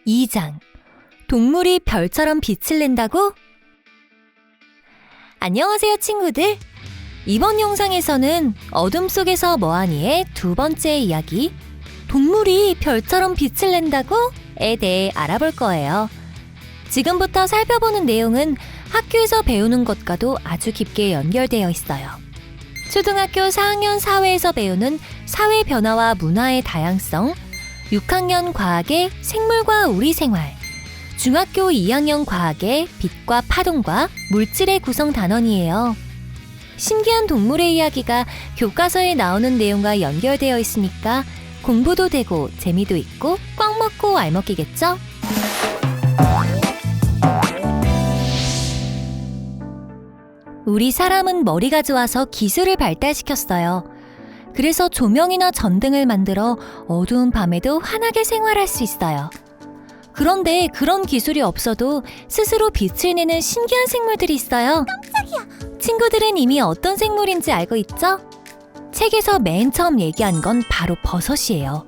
2장 동물이 별처럼 빛을 낸다고? 안녕하세요 친구들. 이번 영상에서는 어둠 속에서 뭐하니의 두 번째 이야기 동물이 별처럼 빛을 낸다고?에 대해 알아볼 거예요. 지금부터 살펴보는 내용은 학교에서 배우는 것과도 아주 깊게 연결되어 있어요. 초등학교 4학년 사회에서 배우는 사회 변화와 문화의 다양성, 6학년 과학의 생물과 우리 생활, 중학교 2학년 과학의 빛과 파동과 물질의 구성 단원이에요. 신기한 동물의 이야기가 교과서에 나오는 내용과 연결되어 있으니까 공부도 되고 재미도 있고 꽉 먹고 알먹기겠죠? 우리 사람은 머리가 좋아서 기술을 발달시켰어요. 그래서 조명이나 전등을 만들어 어두운 밤에도 환하게 생활할 수 있어요. 그런데 그런 기술이 없어도 스스로 빛을 내는 신기한 생물들이 있어요. 깜짝이야! 친구들은 이미 어떤 생물인지 알고 있죠? 책에서 맨 처음 얘기한 건 바로 버섯이에요.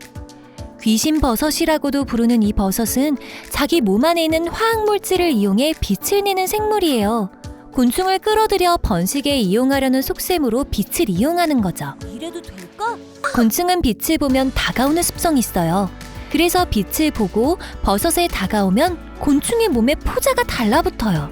귀신 버섯이라고도 부르는 이 버섯은 자기 몸 안에 있는 화학물질을 이용해 빛을 내는 생물이에요. 곤충을 끌어들여 번식에 이용하려는 속셈으로 빛을 이용하는 거죠. 이래도 될까? 곤충은 빛을 보면 다가오는 습성이 있어요. 그래서 빛을 보고 버섯에 다가오면 곤충의 몸에 포자가 달라붙어요.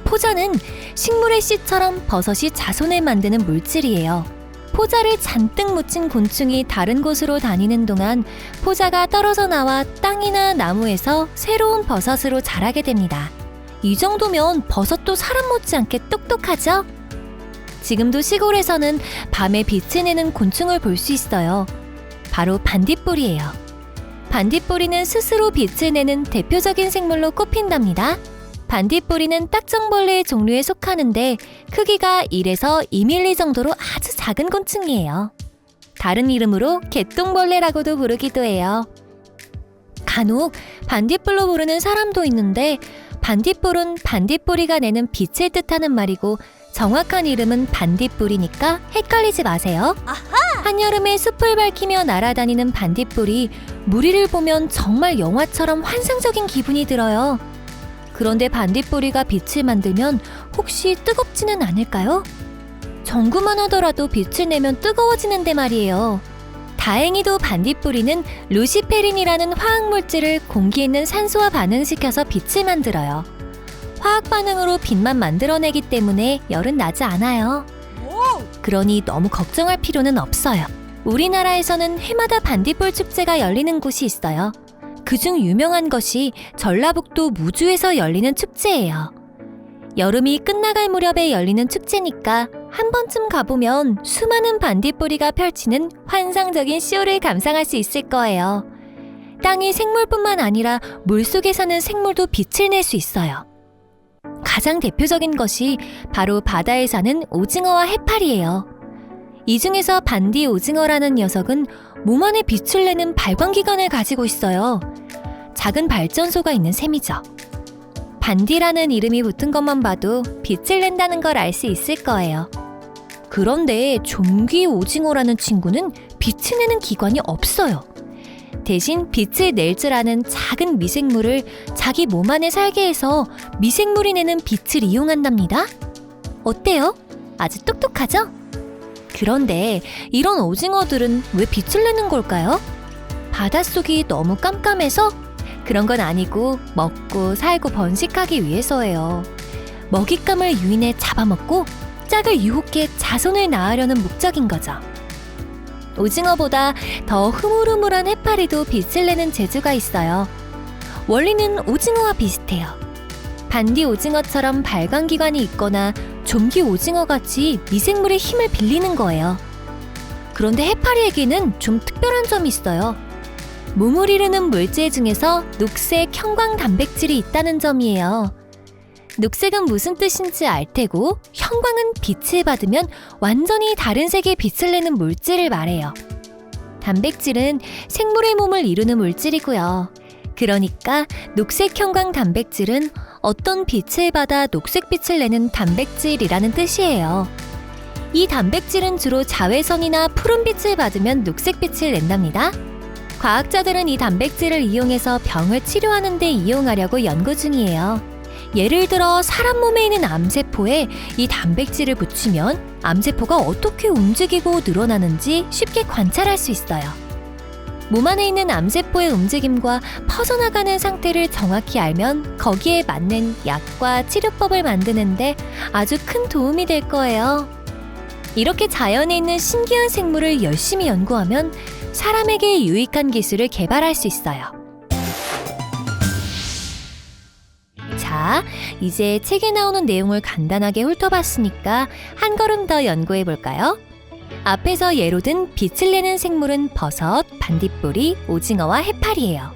포자는 식물의 씨처럼 버섯이 자손을 만드는 물질이에요. 포자를 잔뜩 묻힌 곤충이 다른 곳으로 다니는 동안 포자가 떨어져 나와 땅이나 나무에서 새로운 버섯으로 자라게 됩니다. 이 정도면 버섯도 사람 못지않게 똑똑하죠? 지금도 시골에서는 밤에 빛을 내는 곤충을 볼 수 있어요. 바로 반딧불이에요. 반딧불이는 스스로 빛을 내는 대표적인 생물로 꼽힌답니다. 반딧불이는 딱정벌레의 종류에 속하는데 크기가 1에서 2mm 정도로 아주 작은 곤충이에요. 다른 이름으로 개똥벌레라고도 부르기도 해요. 간혹 반딧불로 부르는 사람도 있는데 반딧불은 반딧불이가 내는 빛을 뜻하는 말이고 정확한 이름은 반딧불이니까 헷갈리지 마세요. 아하! 한여름에 숲을 밝히며 날아다니는 반딧불이 무리를 보면 정말 영화처럼 환상적인 기분이 들어요. 그런데 반딧불이가 빛을 만들면 혹시 뜨겁지는 않을까요? 전구만 하더라도 빛을 내면 뜨거워지는데 말이에요. 다행히도 반딧불이는 루시페린이라는 화학물질을 공기에 있는 산소와 반응시켜서 빛을 만들어요. 화학 반응으로 빛만 만들어내기 때문에 열은 나지 않아요. 그러니 너무 걱정할 필요는 없어요. 우리나라에서는 해마다 반딧불 축제가 열리는 곳이 있어요. 그중 유명한 것이 전라북도 무주에서 열리는 축제예요. 여름이 끝나갈 무렵에 열리는 축제니까 한 번쯤 가보면 수많은 반딧불이가 펼치는 환상적인 쇼를 감상할 수 있을 거예요. 땅의 생물뿐만 아니라 물속에 사는 생물도 빛을 낼 수 있어요. 가장 대표적인 것이 바로 바다에 사는 오징어와 해파리예요. 이 중에서 반디 오징어라는 녀석은 몸 안에 빛을 내는 발광기관을 가지고 있어요. 작은 발전소가 있는 셈이죠. 반디라는 이름이 붙은 것만 봐도 빛을 낸다는 걸 알 수 있을 거예요. 그런데 종귀 오징어라는 친구는 빛을 내는 기관이 없어요. 대신 빛을 낼 줄 아는 작은 미생물을 자기 몸 안에 살게 해서 미생물이 내는 빛을 이용한답니다. 어때요? 아주 똑똑하죠? 그런데 이런 오징어들은 왜 빛을 내는 걸까요? 바닷속이 너무 깜깜해서? 그런 건 아니고 먹고 살고 번식하기 위해서예요. 먹잇감을 유인해 잡아먹고 짝을 유혹해 자손을 낳으려는 목적인 거죠. 오징어보다 더 흐물흐물한 해파리도 빛을 내는 재주가 있어요. 원리는 오징어와 비슷해요. 반디 오징어처럼 발광기관이 있거나 종귀 오징어같이 미생물의 힘을 빌리는 거예요. 그런데 해파리에게는 좀 특별한 점이 있어요. 몸을 이루는 물질 중에서 녹색 형광 단백질이 있다는 점이에요. 녹색은 무슨 뜻인지 알 테고 형광은 빛을 받으면 완전히 다른 색의 빛을 내는 물질을 말해요. 단백질은 생물의 몸을 이루는 물질이고요. 그러니까 녹색 형광 단백질은 어떤 빛을 받아 녹색빛을 내는 단백질이라는 뜻이에요. 이 단백질은 주로 자외선이나 푸른빛을 받으면 녹색빛을 낸답니다. 과학자들은 이 단백질을 이용해서 병을 치료하는 데 이용하려고 연구 중이에요. 예를 들어 사람 몸에 있는 암세포에 이 단백질을 붙이면 암세포가 어떻게 움직이고 늘어나는지 쉽게 관찰할 수 있어요. 몸 안에 있는 암세포의 움직임과 퍼져나가는 상태를 정확히 알면 거기에 맞는 약과 치료법을 만드는데 아주 큰 도움이 될 거예요. 이렇게 자연에 있는 신기한 생물을 열심히 연구하면 사람에게 유익한 기술을 개발할 수 있어요. 자, 이제 책에 나오는 내용을 간단하게 훑어봤으니까 한 걸음 더 연구해 볼까요? 앞에서 예로 든 빛을 내는 생물은 버섯, 반딧불이, 오징어와 해파리예요.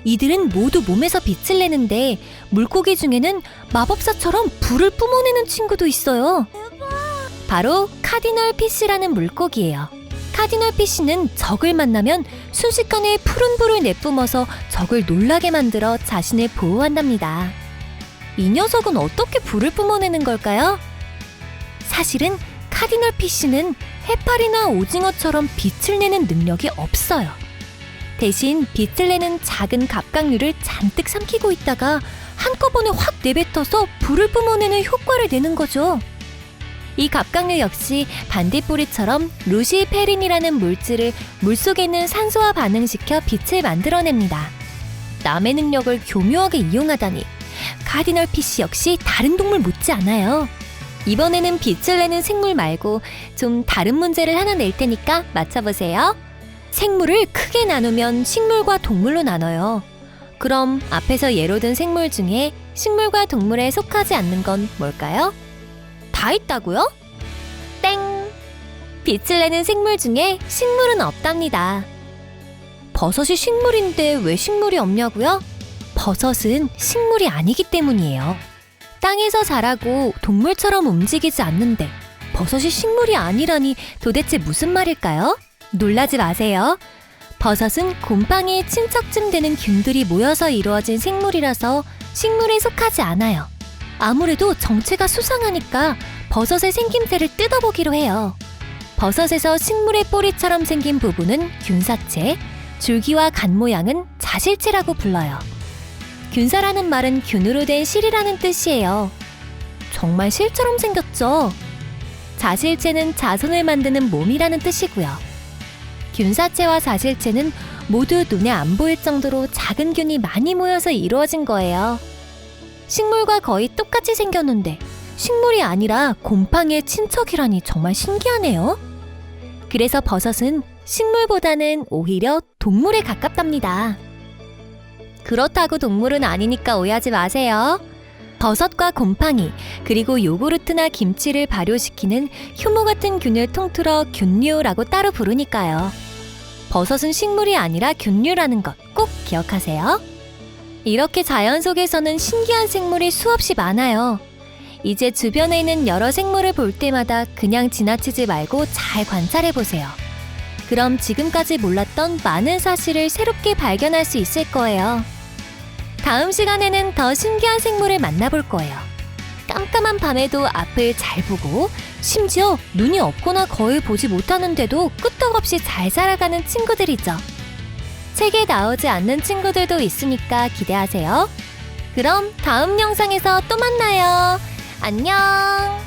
이들은 모두 몸에서 빛을 내는데 물고기 중에는 마법사처럼 불을 뿜어내는 친구도 있어요. 바로 카디널 피쉬라는 물고기예요. 카디널 피쉬는 적을 만나면 순식간에 푸른 불을 내뿜어서 적을 놀라게 만들어 자신을 보호한답니다. 이 녀석은 어떻게 불을 뿜어내는 걸까요? 사실은 카디널 피쉬는 해파리나 오징어처럼 빛을 내는 능력이 없어요. 대신 빛을 내는 작은 갑각류를 잔뜩 삼키고 있다가 한꺼번에 확 내뱉어서 불을 뿜어내는 효과를 내는 거죠. 이 갑각류 역시 반딧불이처럼 루시페린이라는 물질을 물속에 있는 산소와 반응시켜 빛을 만들어냅니다. 남의 능력을 교묘하게 이용하다니 카디널 피쉬 역시 다른 동물 못지 않아요. 이번에는 빛을 내는 생물 말고 좀 다른 문제를 하나 낼 테니까 맞춰보세요. 생물을 크게 나누면 식물과 동물로 나눠요. 그럼 앞에서 예로 든 생물 중에 식물과 동물에 속하지 않는 건 뭘까요? 다 있다고요? 땡! 빛을 내는 생물 중에 식물은 없답니다. 버섯이 식물인데 왜 식물이 없냐고요? 버섯은 식물이 아니기 때문이에요. 땅에서 자라고 동물처럼 움직이지 않는데 버섯이 식물이 아니라니 도대체 무슨 말일까요? 놀라지 마세요. 버섯은 곰팡이의 친척쯤 되는 균들이 모여서 이루어진 생물이라서 식물에 속하지 않아요. 아무래도 정체가 수상하니까 버섯의 생김새를 뜯어보기로 해요. 버섯에서 식물의 뿌리처럼 생긴 부분은 균사체, 줄기와 간 모양은 자실체라고 불러요. 균사라는 말은 균으로 된 실이라는 뜻이에요. 정말 실처럼 생겼죠? 자실체는 자손을 만드는 몸이라는 뜻이고요. 균사체와 자실체는 모두 눈에 안 보일 정도로 작은 균이 많이 모여서 이루어진 거예요. 식물과 거의 똑같이 생겼는데 식물이 아니라 곰팡이의 친척이라니 정말 신기하네요. 그래서 버섯은 식물보다는 오히려 동물에 가깝답니다. 그렇다고 동물은 아니니까 오해하지 마세요. 버섯과 곰팡이, 그리고 요구르트나 김치를 발효시키는 효모 같은 균을 통틀어 균류라고 따로 부르니까요. 버섯은 식물이 아니라 균류라는 것 꼭 기억하세요. 이렇게 자연 속에서는 신기한 생물이 수없이 많아요. 이제 주변에 있는 여러 생물을 볼 때마다 그냥 지나치지 말고 잘 관찰해보세요. 그럼 지금까지 몰랐던 많은 사실을 새롭게 발견할 수 있을 거예요. 다음 시간에는 더 신기한 생물을 만나볼 거예요. 깜깜한 밤에도 앞을 잘 보고 심지어 눈이 없거나 거의 보지 못하는데도 끄떡없이 잘 살아가는 친구들이죠. 책에 나오지 않는 친구들도 있으니까 기대하세요. 그럼 다음 영상에서 또 만나요. 안녕!